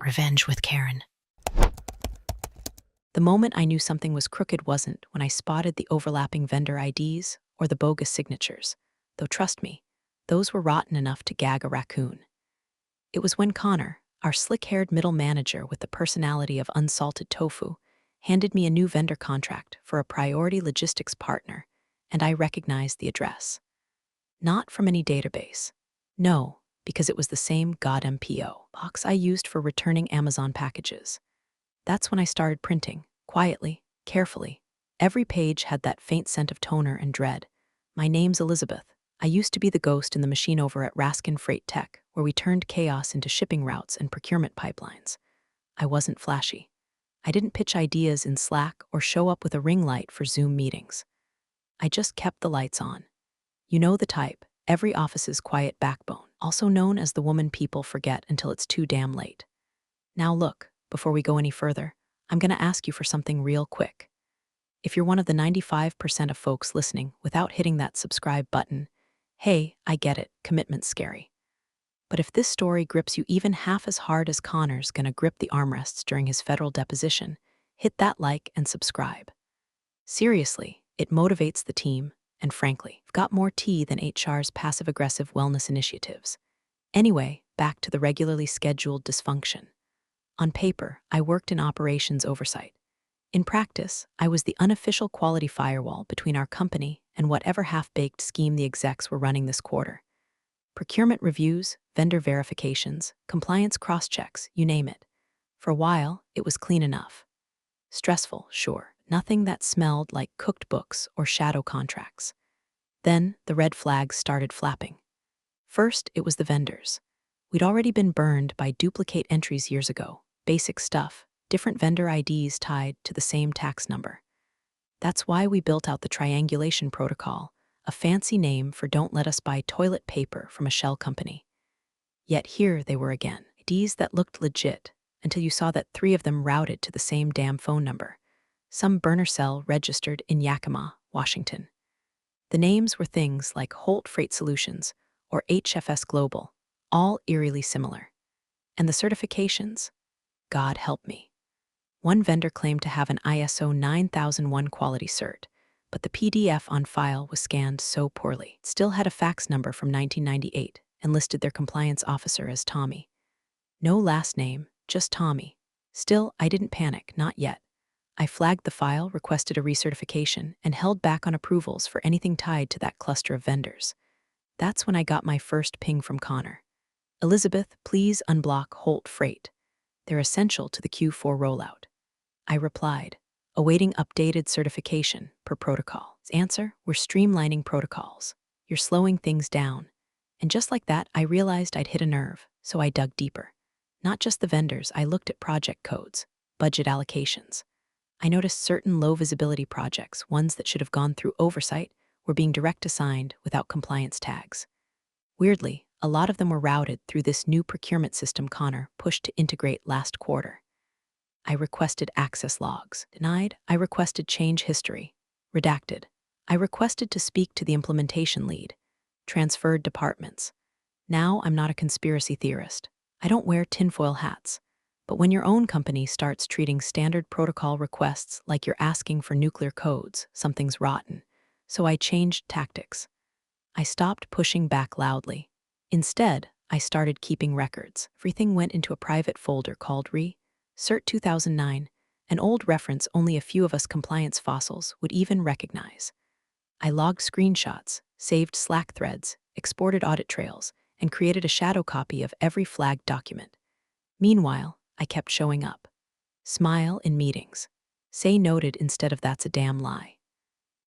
Revenge with Karen. The moment I knew something was crooked wasn't when I spotted the overlapping vendor IDs or the bogus signatures, though trust me, those were rotten enough to gag a raccoon. It was when Connor, our slick-haired middle manager with the personality of unsalted tofu, handed me a new vendor contract for a priority logistics partner, and I recognized the address. Not from any database. No, because it was the same goddamn PO box I used for returning Amazon packages. That's when I started printing, quietly, carefully. Every page had that faint scent of toner and dread. My name's Elizabeth. I used to be the ghost in the machine over at Raskin Freight Tech, where we turned chaos into shipping routes and procurement pipelines. I wasn't flashy. I didn't pitch ideas in Slack or show up with a ring light for Zoom meetings. I just kept the lights on. You know the type, every office's quiet backbone, also known as the woman people forget until it's too damn late. Now look, before we go any further, I'm going to ask you for something real quick. If you're one of the 95% of folks listening without hitting that subscribe button, hey, I get it, commitment's scary. But if this story grips you even half as hard as Connor's going to grip the armrests during his federal deposition, hit that like and subscribe. Seriously, it motivates the team, and frankly, I've got more tea than HR's passive-aggressive wellness initiatives. Anyway, back to the regularly scheduled dysfunction. On paper, I worked in operations oversight. In practice, I was the unofficial quality firewall between our company and whatever half-baked scheme the execs were running this quarter. Procurement reviews, vendor verifications, compliance cross-checks, you name it. For a while, it was clean enough. Stressful, sure, nothing that smelled like cooked books or shadow contracts. Then, the red flags started flapping. First, it was the vendors. We'd already been burned by duplicate entries years ago. Basic stuff, different vendor IDs tied to the same tax number. That's why we built out the triangulation protocol, a fancy name for don't let us buy toilet paper from a shell company. Yet here they were again, IDs that looked legit, until you saw that 3 of them routed to the same damn phone number. Some burner cell registered in Yakima, Washington. The names were things like Holt Freight Solutions or HFS Global, all eerily similar. And the certifications? God help me. One vendor claimed to have an ISO 9001 quality cert, but the PDF on file was scanned so poorly. It still had a fax number from 1998 and listed their compliance officer as Tommy. No last name, just Tommy. Still, I didn't panic, not yet. I flagged the file, requested a recertification, and held back on approvals for anything tied to that cluster of vendors. That's when I got my first ping from Connor. Elizabeth, please unblock Holt Freight. They're essential to the Q4 rollout. I replied, awaiting updated certification per protocol. His answer, we're streamlining protocols. You're slowing things down. And just like that, I realized I'd hit a nerve, so I dug deeper. Not just the vendors, I looked at project codes, budget allocations. I noticed certain low-visibility projects, ones that should have gone through oversight, were being direct assigned without compliance tags. Weirdly, a lot of them were routed through this new procurement system Connor pushed to integrate last quarter. I requested access logs. Denied. I requested change history. Redacted. I requested to speak to the implementation lead. Transferred departments. Now I'm not a conspiracy theorist. I don't wear tinfoil hats. But when your own company starts treating standard protocol requests like you're asking for nuclear codes, something's rotten. So I changed tactics. I stopped pushing back loudly. Instead, I started keeping records. Everything went into a private folder called Cert 2009, an old reference only a few of us compliance fossils would even recognize. I logged screenshots, saved Slack threads, exported audit trails, and created a shadow copy of every flagged document. Meanwhile, I kept showing up. Smile in meetings. Say noted instead of that's a damn lie.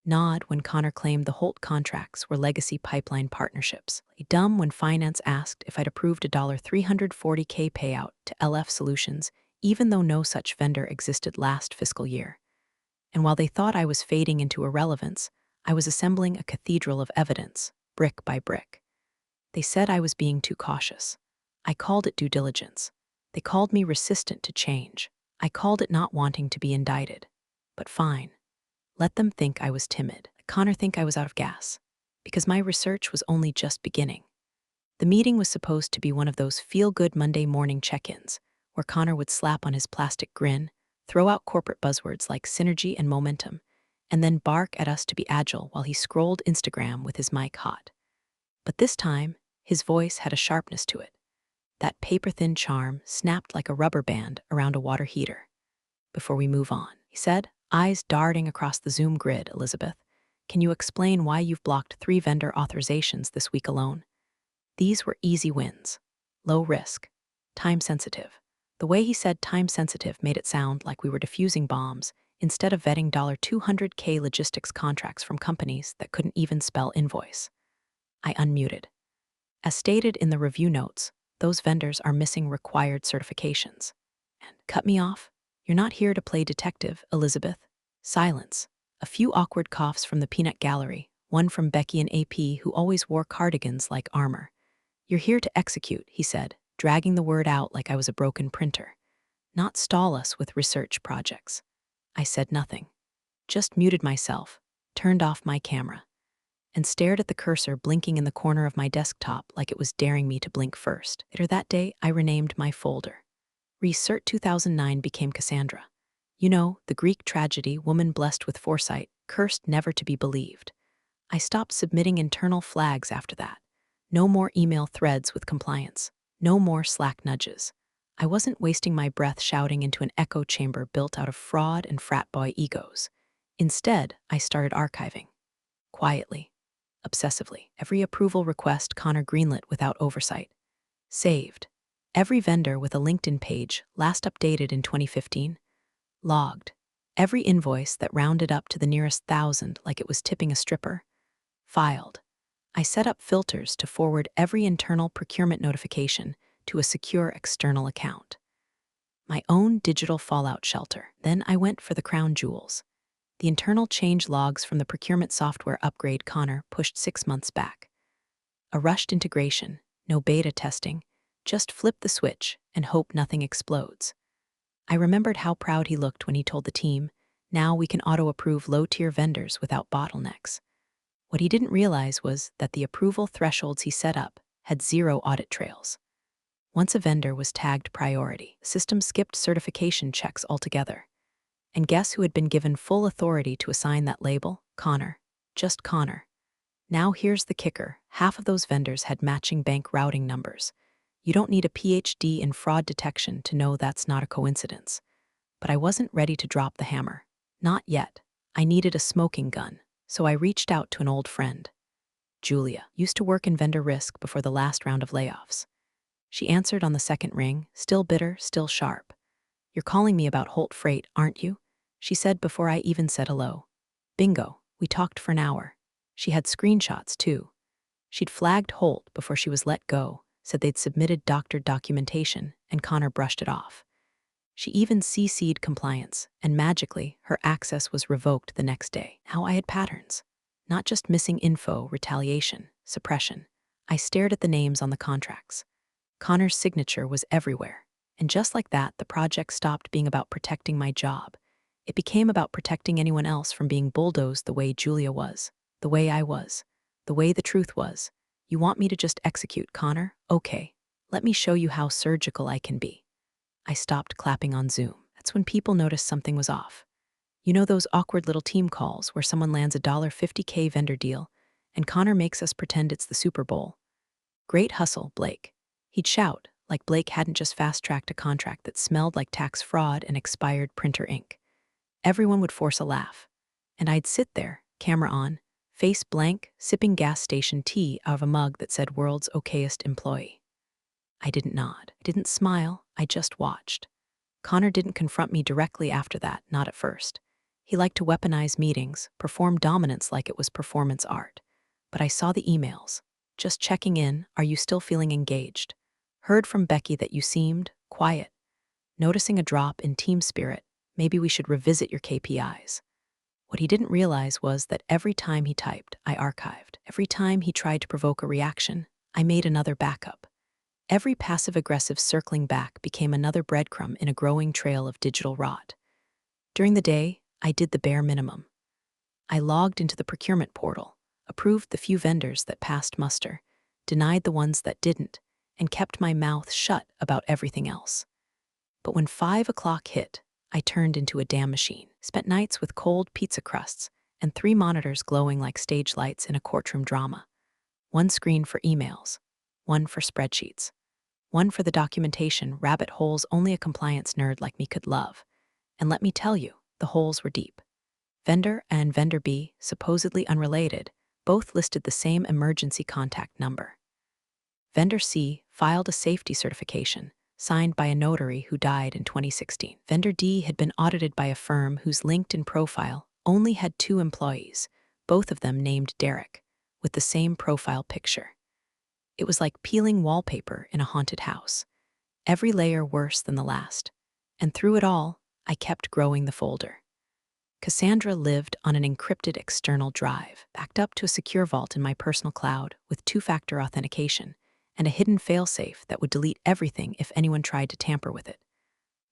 Nod when Connor claimed the Holt contracts were legacy pipeline partnerships. Dumb when finance asked if I'd approved a $340K payout to LF Solutions, even though no such vendor existed last fiscal year. And while they thought I was fading into irrelevance, I was assembling a cathedral of evidence, brick by brick. They said I was being too cautious. I called it due diligence. They called me resistant to change. I called it not wanting to be indicted. But fine. Let them think I was timid. Let Connor think I was out of gas. Because my research was only just beginning. The meeting was supposed to be one of those feel-good Monday morning check-ins, where Connor would slap on his plastic grin, throw out corporate buzzwords like synergy and momentum, and then bark at us to be agile while he scrolled Instagram with his mic hot. But this time, his voice had a sharpness to it. That paper-thin charm snapped like a rubber band around a water heater. "Before we move on," he said, eyes darting across the Zoom grid, "Elizabeth, can you explain why you've blocked 3 vendor authorizations this week alone?" These were easy wins. Low risk. Time sensitive. The way he said time sensitive made it sound like we were defusing bombs instead of vetting $200K logistics contracts from companies that couldn't even spell invoice. I unmuted. As stated in the review notes, those vendors are missing required certifications. And cut me off? You're not here to play detective, Elizabeth. Silence. A few awkward coughs from the peanut gallery, one from Becky and AP, who always wore cardigans like armor. "You're here to execute," he said, dragging the word out like I was a broken printer. "Not stall us with research projects." I said nothing. Just muted myself, turned off my camera, and stared at the cursor blinking in the corner of my desktop like it was daring me to blink first. Later that day, I renamed my folder. Recert 2009 became Cassandra. You know, the Greek tragedy, woman blessed with foresight, cursed never to be believed. I stopped submitting internal flags after that. No more email threads with compliance. No more Slack nudges. I wasn't wasting my breath shouting into an echo chamber built out of fraud and frat boy egos. Instead, I started archiving. Quietly. Obsessively. Every approval request Connor greenlit without oversight. Saved. Every vendor with a LinkedIn page, last updated in 2015. Logged. Every invoice that rounded up to the nearest thousand like it was tipping a stripper. Filed. I set up filters to forward every internal procurement notification to a secure external account. My own digital fallout shelter. Then I went for the crown jewels. The internal change logs from the procurement software upgrade Connor pushed 6 months back. A rushed integration, no beta testing, just flip the switch and hope nothing explodes. I remembered how proud he looked when he told the team, "Now we can auto-approve low-tier vendors without bottlenecks." What he didn't realize was that the approval thresholds he set up had 0 audit trails. Once a vendor was tagged priority, the system skipped certification checks altogether. And guess who had been given full authority to assign that label? Connor. Just Connor. Now here's the kicker. Half of those vendors had matching bank routing numbers. You don't need a PhD in fraud detection to know that's not a coincidence. But I wasn't ready to drop the hammer. Not yet. I needed a smoking gun, so I reached out to an old friend. Julia used to work in vendor risk before the last round of layoffs. She answered on the second ring, still bitter, still sharp. "You're calling me about Holt Freight, aren't you?" she said before I even said hello. Bingo, we talked for an hour. She had screenshots, too. She'd flagged Holt before she was let go, said they'd submitted doctored documentation, and Connor brushed it off. She even CC'd compliance, and magically, her access was revoked the next day. Now I had patterns. Not just missing info, retaliation, suppression. I stared at the names on the contracts. Connor's signature was everywhere. And just like that, the project stopped being about protecting my job. It became about protecting anyone else from being bulldozed the way Julia was, the way I was, the way the truth was. "You want me to just execute, Connor? Okay. Let me show you how surgical I can be." I stopped clapping on Zoom. That's when people noticed something was off. You know those awkward little team calls where someone lands a $50K vendor deal and Connor makes us pretend it's the Super Bowl? "Great hustle, Blake." He'd shout, like Blake hadn't just fast-tracked a contract that smelled like tax fraud and expired printer ink. Everyone would force a laugh. And I'd sit there, camera on, face blank, sipping gas station tea out of a mug that said "World's Okayest Employee." I didn't nod. I didn't smile. I just watched. Connor didn't confront me directly after that, not at first. He liked to weaponize meetings, perform dominance like it was performance art. But I saw the emails. "Just checking in, are you still feeling engaged? Heard from Becky that you seemed quiet. Noticing a drop in team spirit. Maybe we should revisit your KPIs." What he didn't realize was that every time he typed, I archived. Every time he tried to provoke a reaction, I made another backup. Every passive-aggressive circling back became another breadcrumb in a growing trail of digital rot. During the day, I did the bare minimum. I logged into the procurement portal, approved the few vendors that passed muster, denied the ones that didn't, and kept my mouth shut about everything else. But when 5 o'clock hit, I turned into a damn machine. Spent nights with cold pizza crusts and 3 monitors glowing like stage lights in a courtroom drama. One screen for emails, one for spreadsheets, one for the documentation rabbit holes only a compliance nerd like me could love. And let me tell you, the holes were deep. Vendor A and Vendor B, supposedly unrelated, both listed the same emergency contact number. Vendor C filed a safety certification, signed by a notary who died in 2016. Vendor D had been audited by a firm whose LinkedIn profile only had 2 employees, both of them named Derek, with the same profile picture. It was like peeling wallpaper in a haunted house, every layer worse than the last. And through it all, I kept growing the folder. Cassandra lived on an encrypted external drive, backed up to a secure vault in my personal cloud with 2-factor authentication and a hidden failsafe that would delete everything if anyone tried to tamper with it.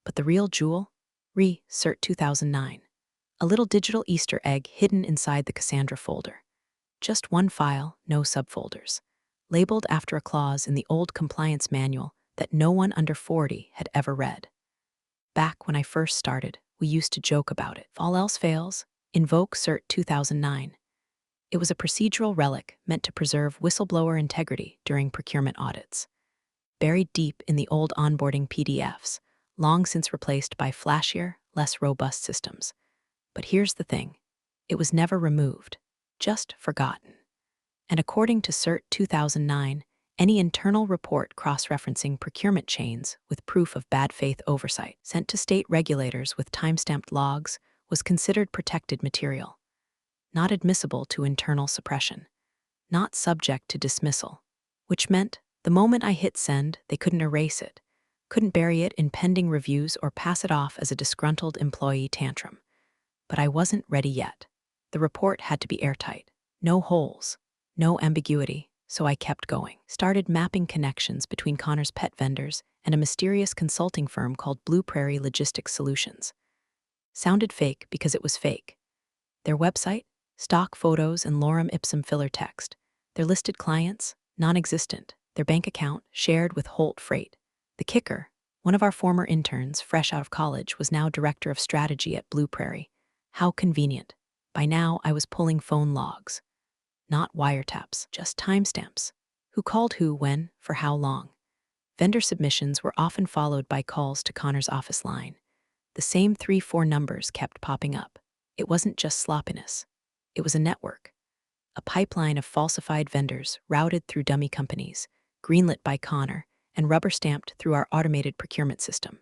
But the real jewel? Cert 2009. A little digital Easter egg hidden inside the Cassandra folder. Just one file, no subfolders, labeled after a clause in the old compliance manual that no one under 40 had ever read. Back when I first started, we used to joke about it. If all else fails, invoke Cert 2009. It was a procedural relic meant to preserve whistleblower integrity during procurement audits. Buried deep in the old onboarding PDFs, long since replaced by flashier, less robust systems. But here's the thing. It was never removed, just forgotten. And according to Cert 2009, any internal report cross-referencing procurement chains with proof of bad faith oversight sent to state regulators with timestamped logs was considered protected material, not admissible to internal suppression, not subject to dismissal, which meant the moment I hit send, they couldn't erase it, couldn't bury it in pending reviews or pass it off as a disgruntled employee tantrum. But I wasn't ready yet. The report had to be airtight, no holes, no ambiguity, so I kept going. Started mapping connections between Connor's pet vendors and a mysterious consulting firm called Blue Prairie Logistics Solutions. Sounded fake because it was fake. Their website? Stock photos and lorem ipsum filler text. Their listed clients? Non-existent. Their bank account? Shared with Holt Freight. The kicker? One of our former interns, fresh out of college, was now director of strategy at Blue Prairie. How convenient. By now, I was pulling phone logs. Not wiretaps, just timestamps. Who called who, when, for how long. Vendor submissions were often followed by calls to Connor's office line. The same 3-4 numbers kept popping up. It wasn't just sloppiness. It was a network. A pipeline of falsified vendors routed through dummy companies, greenlit by Connor, and rubber-stamped through our automated procurement system.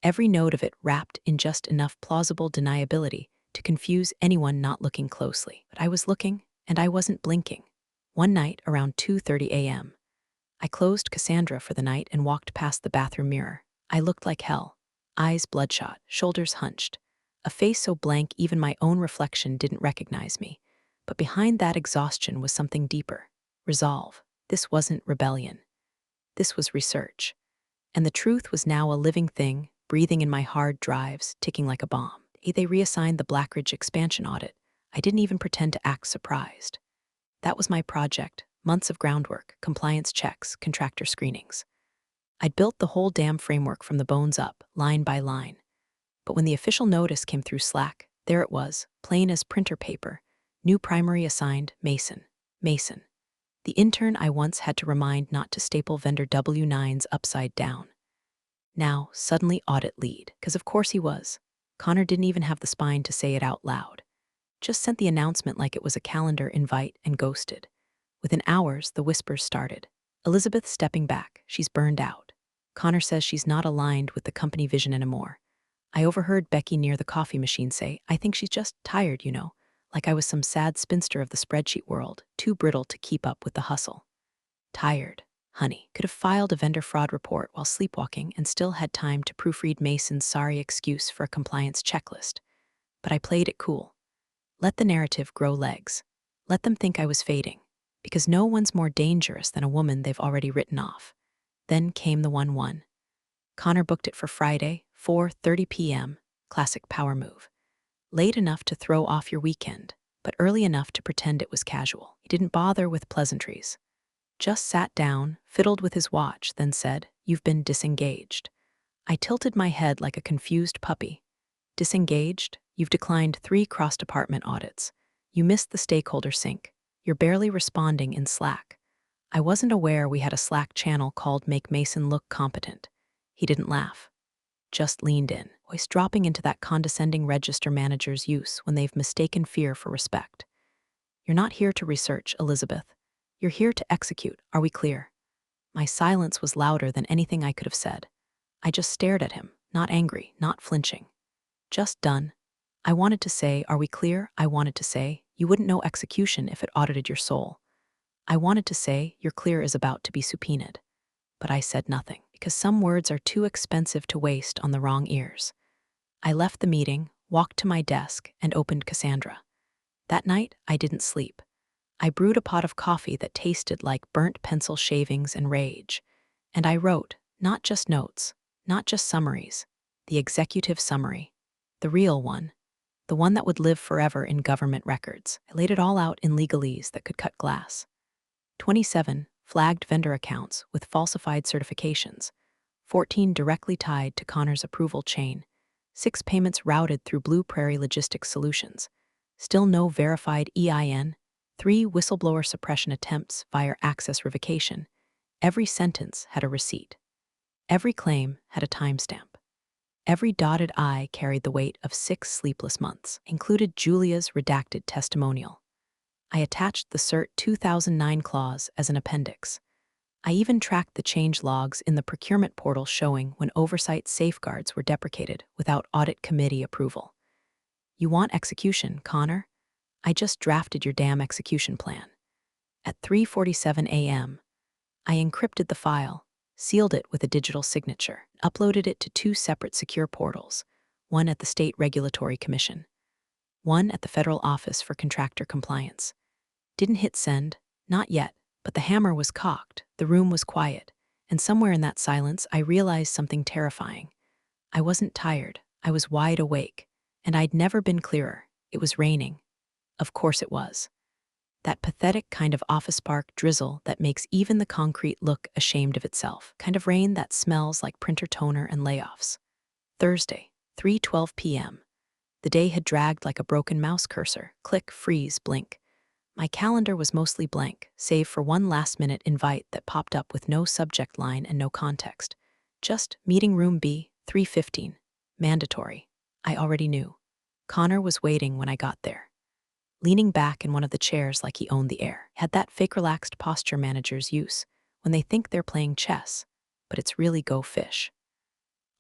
Every node of it wrapped in just enough plausible deniability to confuse anyone not looking closely. But I was looking, and I wasn't blinking. One night, around 2:30 a.m., I closed Cassandra for the night and walked past the bathroom mirror. I looked like hell. Eyes bloodshot, shoulders hunched. A face so blank even my own reflection didn't recognize me. But behind that exhaustion was something deeper. Resolve. This wasn't rebellion. This was research. And the truth was now a living thing, breathing in my hard drives, ticking like a bomb. They reassigned the Blackridge expansion audit. I didn't even pretend to act surprised. That was my project, months of groundwork, compliance checks, contractor screenings. I'd built the whole damn framework from the bones up, line by line. But when the official notice came through Slack, there it was, plain as printer paper. New primary assigned, Mason. Mason. The intern I once had to remind not to staple vendor W9s upside down. Now, suddenly audit lead, because of course he was. Connor didn't even have the spine to say it out loud. Just sent the announcement like it was a calendar invite and ghosted. Within hours, the whispers started. Elizabeth's stepping back. She's burned out. Connor says she's not aligned with the company vision anymore. I overheard Becky near the coffee machine say, I think she's just tired, like I was some sad spinster of the spreadsheet world, too brittle to keep up with the hustle. Tired, honey. Could have filed a vendor fraud report while sleepwalking and still had time to proofread Mason's sorry excuse for a compliance checklist. But I played it cool. Let the narrative grow legs. Let them think I was fading, because no one's more dangerous than a woman they've already written off. Then came the 1-1. Connor booked it for Friday, 4:30 p.m., classic power move. Late enough to throw off your weekend, but early enough to pretend it was casual. He didn't bother with pleasantries. Just sat down, fiddled with his watch, then said, You've been disengaged. I tilted my head like a confused puppy. Disengaged? You've declined 3 cross-department audits. You missed the stakeholder sync. You're barely responding in Slack. I wasn't aware we had a Slack channel called Make Mason Look Competent. He didn't laugh, just leaned in, voice dropping into that condescending register manager's use when they've mistaken fear for respect. You're not here to research, Elizabeth. You're here to execute. Are we clear? My silence was louder than anything I could have said. I just stared at him, not angry, not flinching. Just done. I wanted to say, are we clear? I wanted to say, you wouldn't know execution if it audited your soul. I wanted to say, your clear is about to be subpoenaed. But I said nothing, because some words are too expensive to waste on the wrong ears. I left the meeting, walked to my desk, and opened Cassandra. That night, I didn't sleep. I brewed a pot of coffee that tasted like burnt pencil shavings and rage. And I wrote, not just notes, not just summaries, the executive summary, the real one, the one that would live forever in government records. I laid it all out in legalese that could cut glass. 27 flagged vendor accounts with falsified certifications, 14 directly tied to Connor's approval chain, 6 payments routed through Blue Prairie Logistics Solutions, still no verified EIN, 3 whistleblower suppression attempts via access revocation. Every sentence had a receipt. Every claim had a timestamp. Every dotted I carried the weight of 6 sleepless months, included Julia's redacted testimonial. I attached the CERT 2009 clause as an appendix. I even tracked the change logs in the procurement portal showing when oversight safeguards were deprecated without audit committee approval. You want execution, Connor? I just drafted your damn execution plan. At 3:47 a.m., I encrypted the file, sealed it with a digital signature, uploaded it to 2 separate secure portals, one at the State Regulatory Commission, one at the Federal Office for Contractor Compliance. Didn't hit send, not yet, but the hammer was cocked, the room was quiet, and somewhere in that silence I realized something terrifying. I wasn't tired, I was wide awake, and I'd never been clearer. It was raining. Of course it was. That pathetic kind of office park drizzle that makes even the concrete look ashamed of itself, kind of rain that smells like printer toner and layoffs. Thursday, 3:12 p.m. The day had dragged like a broken mouse cursor, click, freeze, blink. My calendar was mostly blank, save for one last-minute invite that popped up with no subject line and no context. Just meeting room B, 3:15. Mandatory. I already knew. Connor was waiting when I got there, leaning back in one of the chairs like he owned the air. Had that fake relaxed posture managers use when they think they're playing chess, but it's really go fish.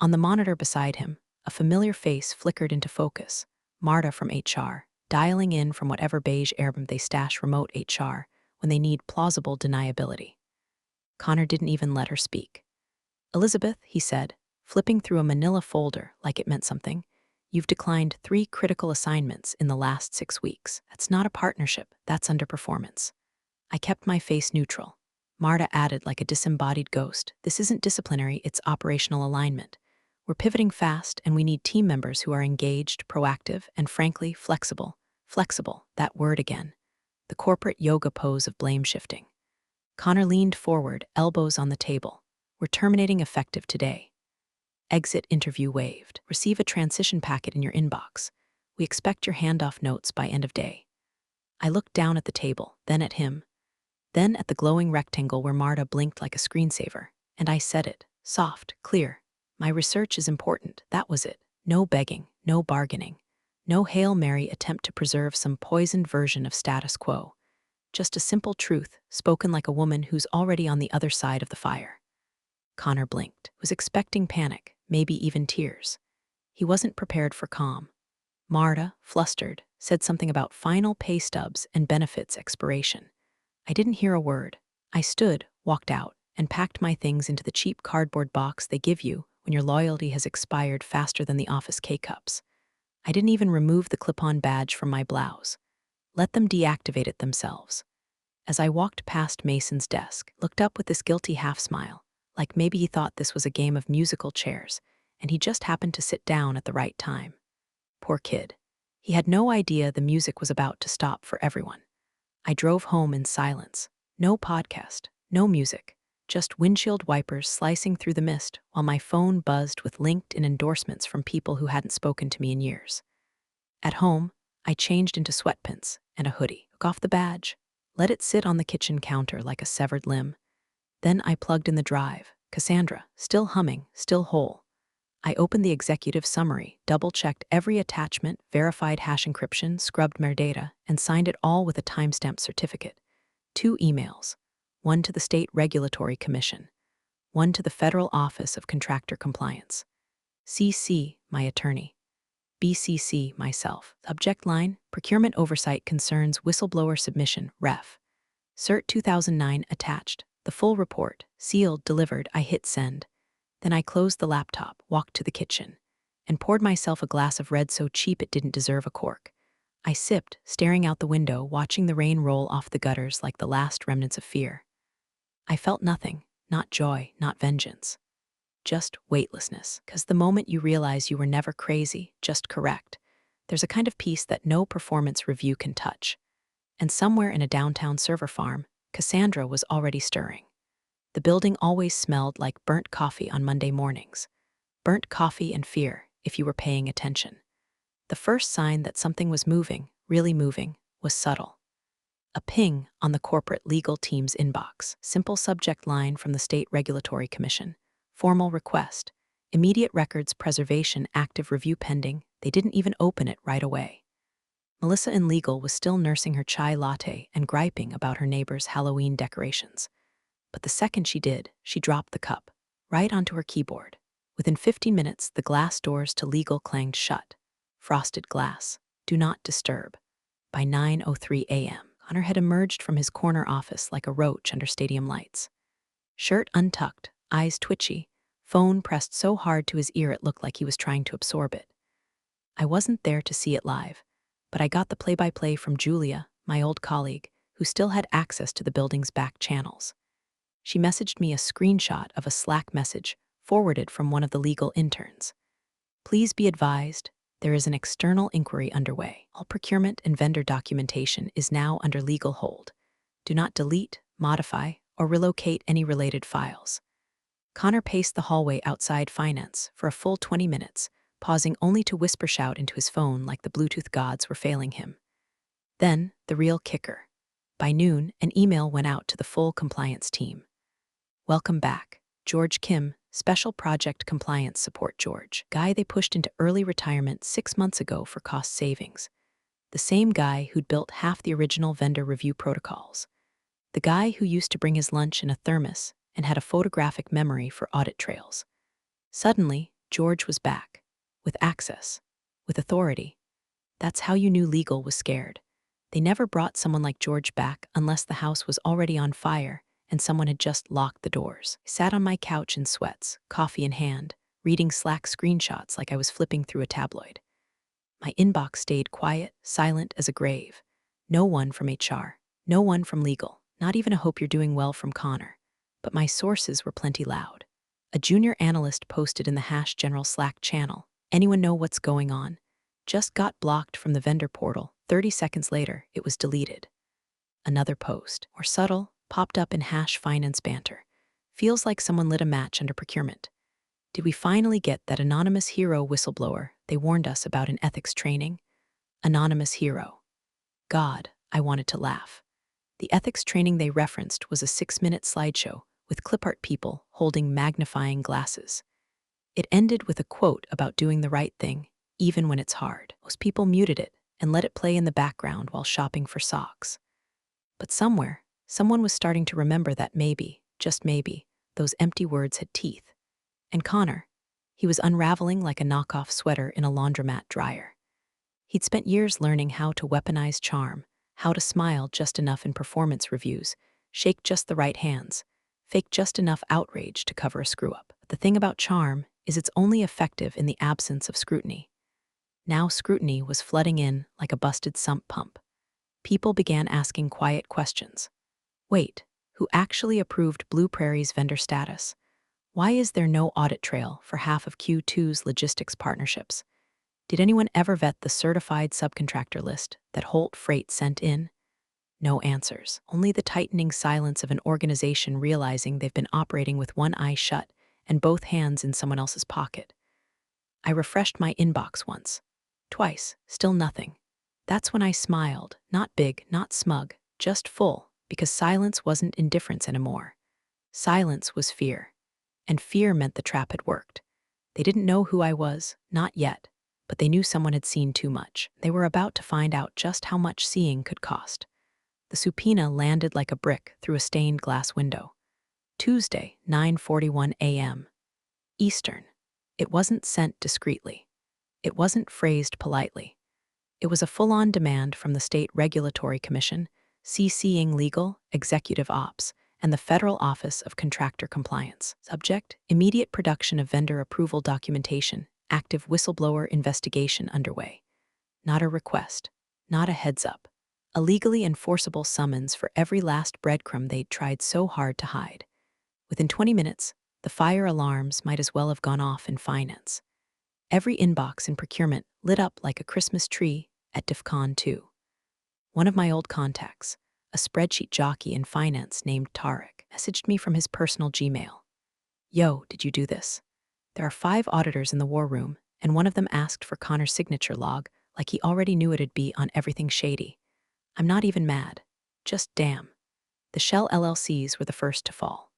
On the monitor beside him, a familiar face flickered into focus. Marta from HR, dialing in from whatever beige airbag they stash remote HR when they need plausible deniability. Connor didn't even let her speak. Elizabeth, he said, flipping through a manila folder like it meant something, you've declined 3 critical assignments in the last 6 weeks. That's not a partnership, that's underperformance. I kept my face neutral. Marta added like a disembodied ghost, this isn't disciplinary, it's operational alignment. We're pivoting fast and we need team members who are engaged, proactive, and frankly, flexible. Flexible, that word again. The corporate yoga pose of blame shifting. Connor leaned forward, elbows on the table. We're terminating effective today. Exit interview waived. Receive a transition packet in your inbox. We expect your handoff notes by end of day. I looked down at the table, then at him, then at the glowing rectangle where Marta blinked like a screensaver, and I said it, soft, clear. My research is important, that was it. No begging, no bargaining. No Hail Mary attempt to preserve some poisoned version of status quo. Just a simple truth, spoken like a woman who's already on the other side of the fire. Connor blinked, was expecting panic, maybe even tears. He wasn't prepared for calm. Marta, flustered, said something about final pay stubs and benefits expiration. I didn't hear a word. I stood, walked out, and packed my things into the cheap cardboard box they give you when your loyalty has expired faster than the office K-cups. I didn't even remove the clip-on badge from my blouse. Let them deactivate it themselves. As I walked past Mason's desk, looked up with this guilty half-smile, like maybe he thought this was a game of musical chairs, and he just happened to sit down at the right time. Poor kid. He had no idea the music was about to stop for everyone. I drove home in silence. No podcast, no music, just windshield wipers slicing through the mist while my phone buzzed with LinkedIn endorsements from people who hadn't spoken to me in years. At home, I changed into sweatpants and a hoodie, took off the badge, let it sit on the kitchen counter like a severed limb. Then I plugged in the drive, Cassandra, still humming, still whole. I opened the executive summary, double-checked every attachment, verified hash encryption, scrubbed metadata, and signed it all with a timestamp certificate. 2 emails, one to the State Regulatory Commission, one to the Federal Office of Contractor Compliance. CC, my attorney. BCC, myself. Subject line, Procurement Oversight Concerns Whistleblower Submission, Ref. Cert 2009 attached. The full report, sealed, delivered. I hit send. Then I closed the laptop, walked to the kitchen, and poured myself a glass of red so cheap it didn't deserve a cork. I sipped, staring out the window, watching the rain roll off the gutters like the last remnants of fear. I felt nothing, not joy, not vengeance. Just weightlessness, because the moment you realize you were never crazy, just correct, there's a kind of peace that no performance review can touch. And somewhere in a downtown server farm, Cassandra was already stirring. The building always smelled like burnt coffee on Monday mornings. Burnt coffee and fear, if you were paying attention. The first sign that something was moving, really moving, was subtle. A ping on the corporate legal team's inbox, simple subject line from the State Regulatory Commission. Formal request, immediate records preservation, active review pending. They didn't even open it right away. Melissa in legal was still nursing her chai latte and griping about her neighbor's Halloween decorations. But the second she did, she dropped the cup, right onto her keyboard. Within 15 minutes, the glass doors to legal clanged shut. Frosted glass. Do not disturb. By 9:03 a.m., Connor had emerged from his corner office like a roach under stadium lights. Shirt untucked, eyes twitchy, phone pressed so hard to his ear it looked like he was trying to absorb it. I wasn't there to see it live, but I got the play-by-play from Julia, my old colleague, who still had access to the building's back channels. She messaged me a screenshot of a Slack message forwarded from one of the legal interns. Please be advised, there is an external inquiry underway. All procurement and vendor documentation is now under legal hold. Do not delete, modify, or relocate any related files. Connor paced the hallway outside finance for a full 20 minutes, pausing only to whisper shout into his phone like the Bluetooth gods were failing him. Then, the real kicker. By noon, an email went out to the full compliance team. Welcome back, George Kim, Special Project Compliance Support George. Guy they pushed into early retirement 6 months ago for cost savings. The same guy who'd built half the original vendor review protocols. The guy who used to bring his lunch in a thermos and had a photographic memory for audit trails. Suddenly, George was back. With access. With authority. That's how you knew legal was scared. They never brought someone like George back unless the house was already on fire and someone had just locked the doors. I sat on my couch in sweats, coffee in hand, reading Slack screenshots like I was flipping through a tabloid. My inbox stayed quiet, silent as a grave. No one from HR, no one from legal, not even a hope you're doing well from Connor. But my sources were plenty loud. A junior analyst posted in the #general Slack channel, anyone know what's going on? Just got blocked from the vendor portal. 30 seconds later, it was deleted. Another post, more subtle, popped up in #finance banter. Feels like someone lit a match under procurement. Did we finally get that anonymous hero whistleblower they warned us about in ethics training? Anonymous hero. God, I wanted to laugh. The ethics training they referenced was a 6-minute slideshow with clip art people holding magnifying glasses. It ended with a quote about doing the right thing, even when it's hard. Most people muted it and let it play in the background while shopping for socks. But somewhere, someone was starting to remember that maybe, just maybe, those empty words had teeth. And Connor, he was unraveling like a knockoff sweater in a laundromat dryer. He'd spent years learning how to weaponize charm, how to smile just enough in performance reviews, shake just the right hands, fake just enough outrage to cover a screw-up. But the thing about charm is it's only effective in the absence of scrutiny. Now scrutiny was flooding in like a busted sump pump. People began asking quiet questions. Wait, who actually approved Blue Prairie's vendor status? Why is there no audit trail for half of Q2's logistics partnerships? Did anyone ever vet the certified subcontractor list that Holt Freight sent in? No answers, only the tightening silence of an organization realizing they've been operating with one eye shut and both hands in someone else's pocket. I refreshed my inbox once, twice, still nothing. That's when I smiled, not big, not smug, just full, because silence wasn't indifference anymore. Silence was fear, and fear meant the trap had worked. They didn't know who I was, not yet, but they knew someone had seen too much. They were about to find out just how much seeing could cost. The subpoena landed like a brick through a stained glass window. Tuesday, 9:41 a.m. Eastern. It wasn't sent discreetly. It wasn't phrased politely. It was a full-on demand from the State Regulatory Commission, CCing Legal, Executive Ops, and the Federal Office of Contractor Compliance. Subject: immediate production of vendor approval documentation, active whistleblower investigation underway. Not a request, not a heads-up. A legally enforceable summons for every last breadcrumb they'd tried so hard to hide. Within 20 minutes, the fire alarms might as well have gone off in finance. Every inbox in procurement lit up like a Christmas tree at DEFCON 2. One of my old contacts, a spreadsheet jockey in finance named Tarek, messaged me from his personal Gmail. "Yo, did you do this? There are 5 auditors in the war room, and one of them asked for Connor's signature log like he already knew it'd be on everything shady. I'm not even mad. Just damn. The Shell LLCs were the first to fall."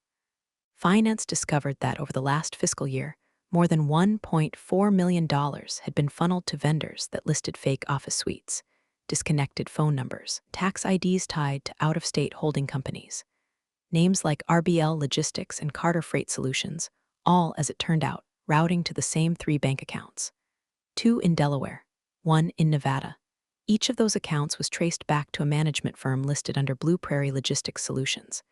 Finance discovered that over the last fiscal year, more than $1.4 million had been funneled to vendors that listed fake office suites, disconnected phone numbers, tax IDs tied to out-of-state holding companies. Names like RBL Logistics and Carter Freight Solutions, all, as it turned out, routing to the same 3 bank accounts. 2 in Delaware, 1 in Nevada. Each of those accounts was traced back to a management firm listed under Blue Prairie Logistics Solutions.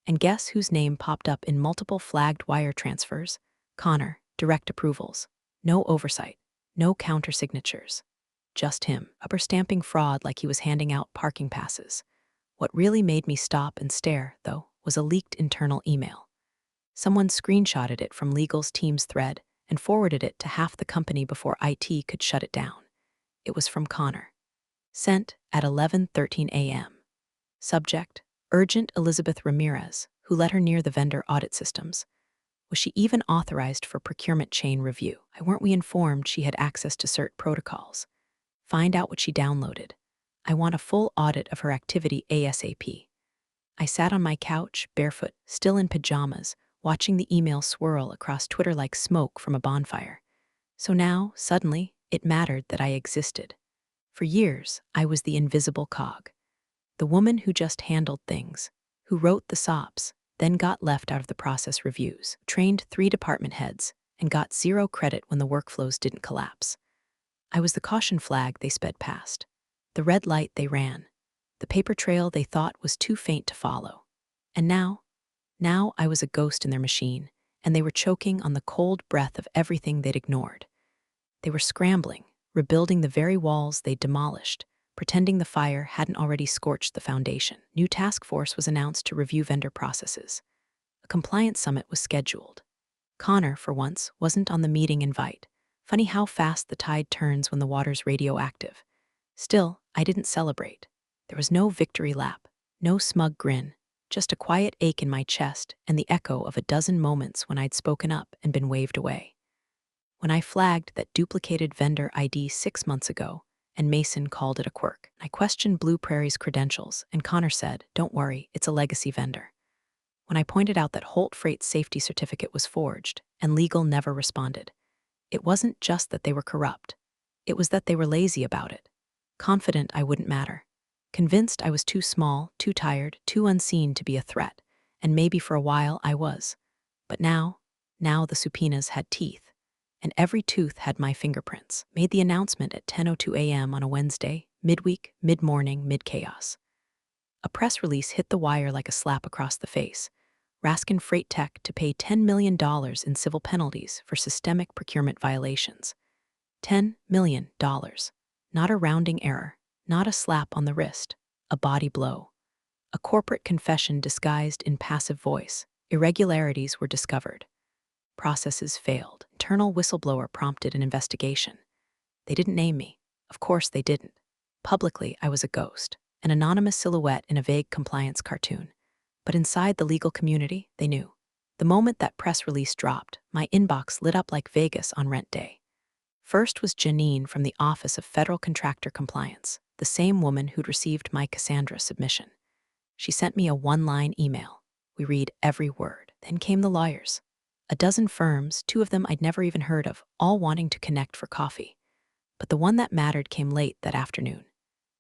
And guess whose name popped up in multiple flagged wire transfers? Connor, direct approvals. No oversight, no counter-signatures. Just him, rubber-stamping fraud like he was handing out parking passes. What really made me stop and stare, though, was a leaked internal email. Someone screenshotted it from legal's team's thread and forwarded it to half the company before IT could shut it down. It was from Connor. Sent at 11:13 a.m. Subject: urgent Elizabeth Ramirez, who let her near the vendor audit systems. Was she even authorized for procurement chain review? Why weren't we informed she had access to CERT protocols? Find out what she downloaded. I want a full audit of her activity ASAP. I sat on my couch, barefoot, still in pajamas, watching the email swirl across Twitter like smoke from a bonfire. So now, suddenly, it mattered that I existed. For years, I was the invisible cog. The woman who just handled things, who wrote the SOPs, then got left out of the process reviews, trained 3 department heads, and got 0 credit when the workflows didn't collapse. I was the caution flag they sped past, the red light they ran, the paper trail they thought was too faint to follow. And now I was a ghost in their machine, and they were choking on the cold breath of everything they'd ignored. They were scrambling, rebuilding the very walls they'd demolished, pretending the fire hadn't already scorched the foundation. New task force was announced to review vendor processes. A compliance summit was scheduled. Connor, for once, wasn't on the meeting invite. Funny how fast the tide turns when the water's radioactive. Still, I didn't celebrate. There was no victory lap, no smug grin, just a quiet ache in my chest and the echo of a dozen moments when I'd spoken up and been waved away. When I flagged that duplicated vendor ID 6 months ago, and Mason called it a quirk, I questioned Blue Prairie's credentials, and Connor said, "Don't worry, it's a legacy vendor." When I pointed out that Holt Freight's safety certificate was forged, and legal never responded, it wasn't just that they were corrupt. It was that they were lazy about it. Confident I wouldn't matter. Convinced I was too small, too tired, too unseen to be a threat, and maybe for a while I was. But now the subpoenas had teeth, and every tooth had my fingerprints. Made the announcement at 10:02 a.m. on a Wednesday, midweek, mid-morning, mid-chaos. A press release hit the wire like a slap across the face. Raskin Freight Tech to pay $10 million in civil penalties for systemic procurement violations. $10 million. Not a rounding error, not a slap on the wrist, a body blow. A corporate confession disguised in passive voice. Irregularities were discovered. Processes failed. Internal whistleblower prompted an investigation. They didn't name me. Of course they didn't. Publicly, I was a ghost. an anonymous silhouette in a vague compliance cartoon. But inside the legal community, they knew. The moment that press release dropped, my inbox lit up like Vegas on rent day. First was Janine from the Office of Federal Contractor Compliance, the same woman who'd received my Cassandra submission. She sent me a one-line email. We read every word. Then came the lawyers. A dozen firms, two of them I'd never even heard of, all wanting to connect for coffee. But the one that mattered came late that afternoon.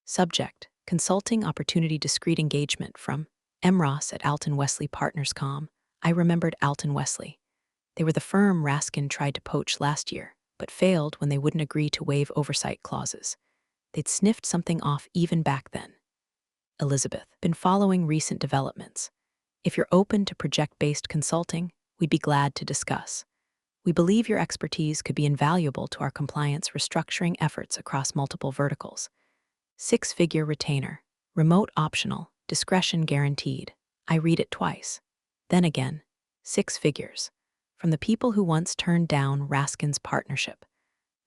Subject: Consulting Opportunity Discrete Engagement from M. Ross at Alton Wesley Partners. I remembered Alton Wesley. They were the firm Raskin tried to poach last year, but failed when they wouldn't agree to waive oversight clauses. They'd sniffed something off even back then. Elizabeth, been following recent developments. If you're open to project-based consulting, we'd be glad to discuss. We believe your expertise could be invaluable to our compliance restructuring efforts across multiple verticals. 6-figure retainer, remote optional, discretion guaranteed. I read it twice. Then again, 6 figures. From the people who once turned down Raskin's partnership.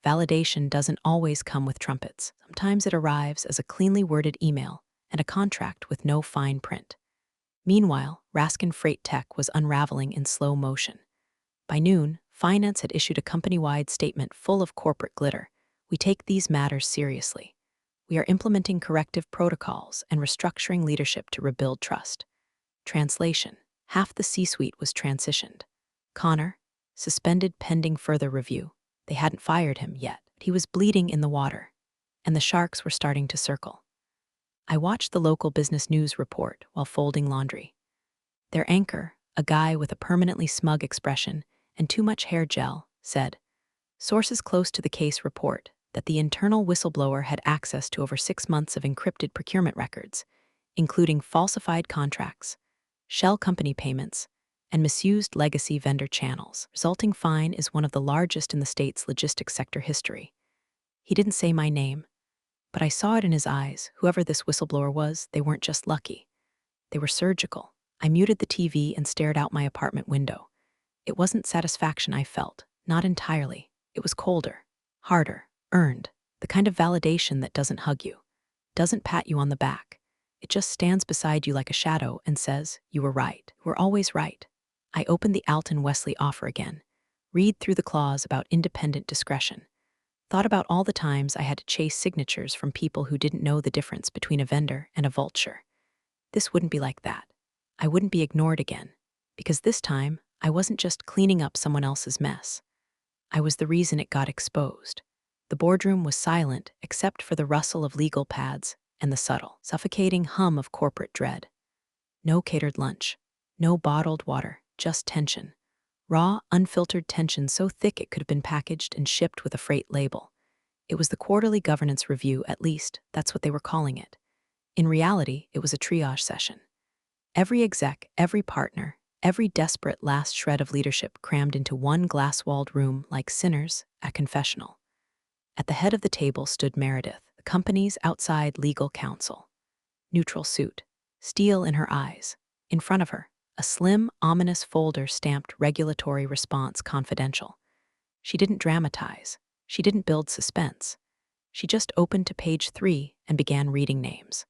Validation doesn't always come with trumpets. Sometimes it arrives as a cleanly worded email and a contract with no fine print. Meanwhile, Raskin Freight Tech was unraveling in slow motion. By noon, finance had issued a company-wide statement full of corporate glitter. We take these matters seriously. We are implementing corrective protocols and restructuring leadership to rebuild trust. Translation: half the C-suite was transitioned. Connor, suspended pending further review. They hadn't fired him yet. He was bleeding in the water, and the sharks were starting to circle. I watched the local business news report while folding laundry. Their anchor, a guy with a permanently smug expression and too much hair gel, said, sources close to the case report that the internal whistleblower had access to over 6 months of encrypted procurement records, including falsified contracts, shell company payments, and misused legacy vendor channels. Resulting fine is one of the largest in the state's logistics sector history. He didn't say my name, but I saw it in his eyes. Whoever this whistleblower was, they weren't just lucky. They were surgical. I muted the TV and stared out my apartment window. It wasn't satisfaction I felt, not entirely. It was colder, harder, earned, the kind of validation that doesn't hug you, doesn't pat you on the back. It just stands beside you like a shadow and says, you were right. You were always right. I opened the Alton Wesley offer again, read through the clause about independent discretion, thought about all the times I had to chase signatures from people who didn't know the difference between a vendor and a vulture. This wouldn't be like that. I wouldn't be ignored again, because this time I wasn't just cleaning up someone else's mess. I was the reason it got exposed. The boardroom was silent except for the rustle of legal pads and the subtle, suffocating hum of corporate dread. No catered lunch, no bottled water, just tension. Raw, unfiltered tension so thick it could have been packaged and shipped with a freight label. It was the quarterly governance review, at least, that's what they were calling it. In reality, it was a triage session. Every exec, every partner, every desperate last shred of leadership crammed into one glass-walled room like sinners at confessional. At the head of the table stood Meredith, the company's outside legal counsel. Neutral suit, steel in her eyes. In front of her, a slim, ominous folder stamped Regulatory Response Confidential. She didn't dramatize. She didn't build suspense. She just opened to page 3 and began reading names.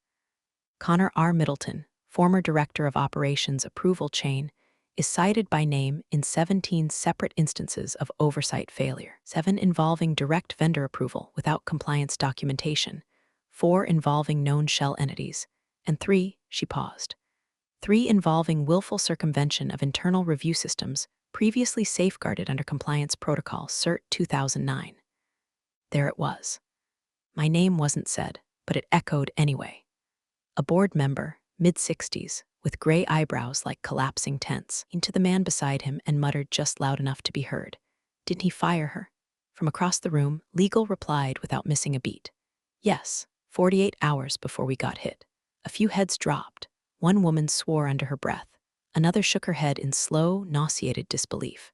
Connor R. Middleton, former Director of Operations Approval Chain, is cited by name in 17 separate instances of oversight failure, 7 involving direct vendor approval without compliance documentation, 4 involving known shell entities, and 3, she paused, 3 involving willful circumvention of internal review systems previously safeguarded under Compliance Protocol CERT 2009. There it was. My name wasn't said, but it echoed anyway. A board member, mid-60s, with gray eyebrows like collapsing tents, into the man beside him and muttered just loud enough to be heard. Didn't he fire her? From across the room, legal replied without missing a beat. Yes, 48 hours before we got hit. A few heads dropped. One woman swore under her breath. Another shook her head in slow, nauseated disbelief.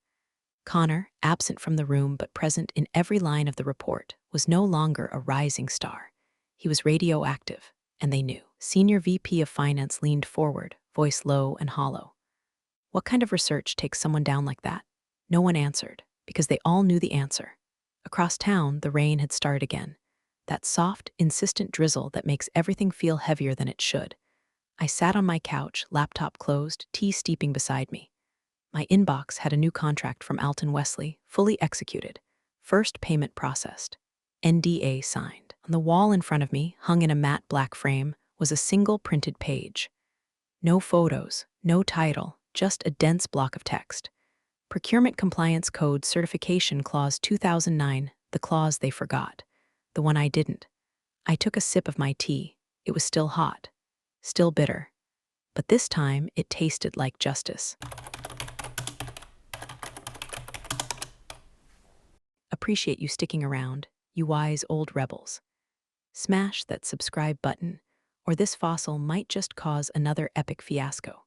Connor, absent from the room but present in every line of the report, was no longer a rising star. He was radioactive, and they knew. Senior VP of Finance leaned forward, voice low and hollow. What kind of research takes someone down like that? No one answered, because they all knew the answer. Across town, the rain had started again. that soft, insistent drizzle that makes everything feel heavier than it should. I sat on my couch, laptop closed, tea steeping beside me. My inbox had a new contract from Alton Wesley, fully executed. First payment processed. NDA signed. On the wall in front of me, hung in a matte black frame, was a single printed page. No photos, no title, just a dense block of text. Procurement Compliance Code Certification Clause 2009, the clause they forgot. The one I didn't. I took a sip of my tea. It was still hot. Still bitter. But this time, it tasted like justice. Appreciate you sticking around, you wise old rebels. Smash that subscribe button, or this fossil might just cause another epic fiasco.